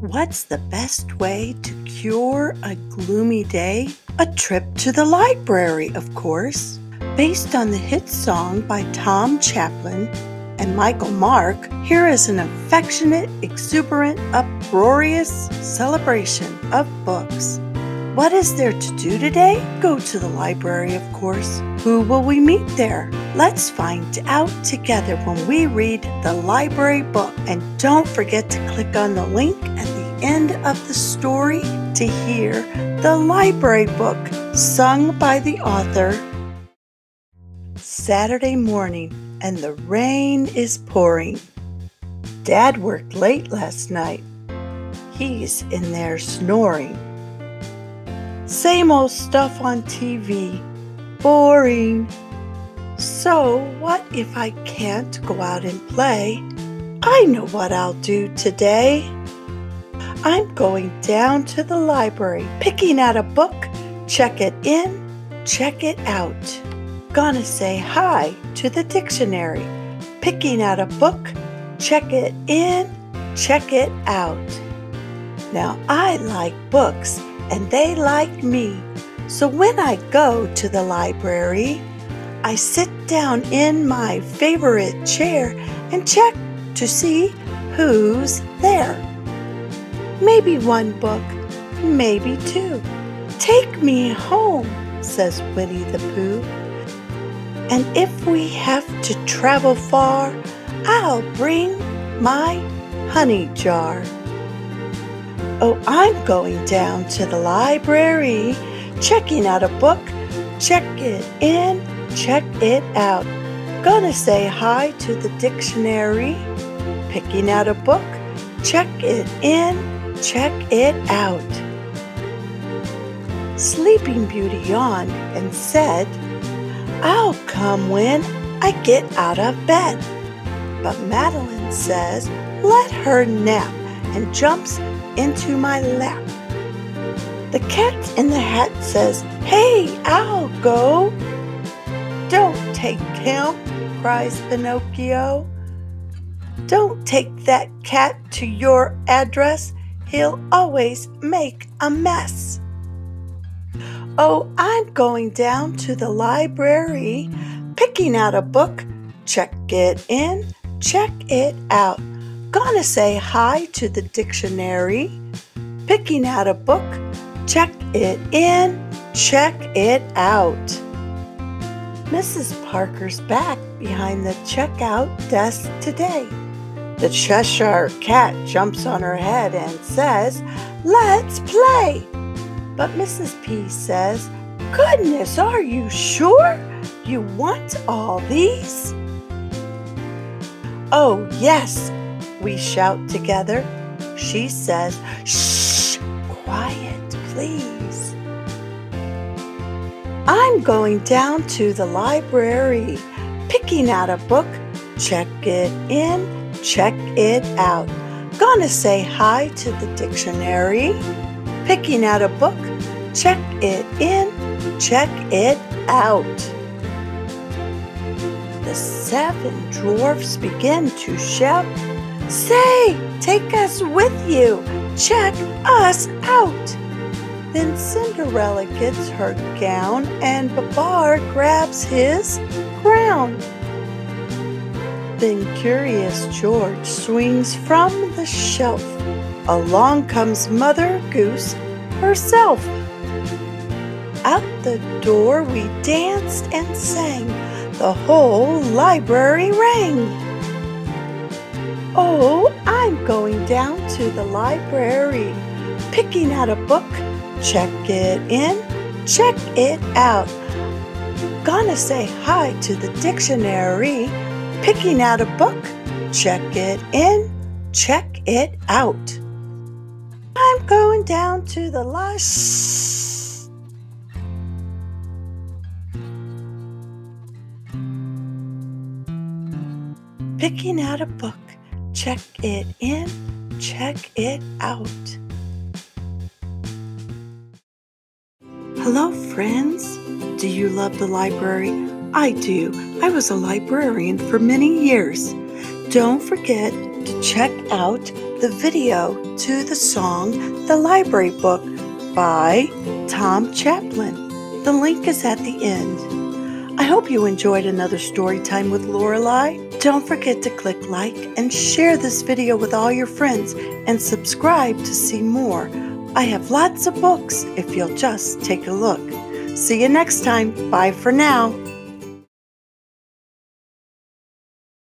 What's the best way to cure a gloomy day? A trip to the library, of course. Based on the hit song by Tom Chapin and Michael Mark, here is an affectionate, exuberant, uproarious celebration of books. What is there to do today? Go to the library, of course. Who will we meet there? Let's find out together when we read the library book. And don't forget to click on the link at the end of the story to hear the library book sung by the author. Saturday morning, and the rain is pouring. Dad worked late last night. He's in there snoring. Same old stuff on TV. Boring. So what if I can't go out and play? I know what I'll do today. I'm going down to the library, picking out a book, check it in, check it out. Gonna say hi to the dictionary, picking out a book, check it in, check it out. Now I like books and they like me. So when I go to the library, I sit down in my favorite chair and check to see who's there. Maybe one book, maybe two. Take me home, says Winnie the Pooh. And if we have to travel far, I'll bring my honey jar. Oh, I'm going down to the library, checking out a book, check it in, check it out. Gonna say hi to the dictionary, picking out a book, check it in, check it out. Sleeping Beauty yawned and said, I'll come when I get out of bed. But Madeline says, let her nap, and jumps into my lap. The Cat in the Hat says, hey, I'll go. Don't take him, cries Pinocchio. Don't take that cat to your address. He'll always make a mess. Oh, I'm going down to the library, picking out a book, check it in, check it out. Gonna say hi to the dictionary, picking out a book, check it in, check it out. Mrs. Parker's back behind the checkout desk today. The Cheshire Cat jumps on her head and says, let's play. But Mrs. P says, goodness, are you sure you want all these? Oh, yes, we shout together. She says, shh, quiet, please. I'm going down to the library, picking out a book, check it in, check it out. Gonna say hi to the dictionary, picking out a book, check it in, check it out. The 7 dwarfs begin to shout, say, take us with you, check us out. Then Cinderella gets her gown and Babar grabs his crown. Then Curious George swings from the shelf. Along comes Mother Goose herself. Out the door we danced and sang. The whole library rang. Oh, I'm going down to the library, picking out a book, check it in, check it out. Gonna say hi to the dictionary, picking out a book, check it in, check it out. I'm going down to the library. Picking out a book, check it in, check it out. Hello, friends. Do you love the library? I do. I was a librarian for many years. Don't forget to check out the video to the song The Library Book by Tom Chapin. The link is at the end. I hope you enjoyed another story time with Lorelei. Don't forget to click like and share this video with all your friends and subscribe to see more. I have lots of books if you'll just take a look. See you next time. Bye for now.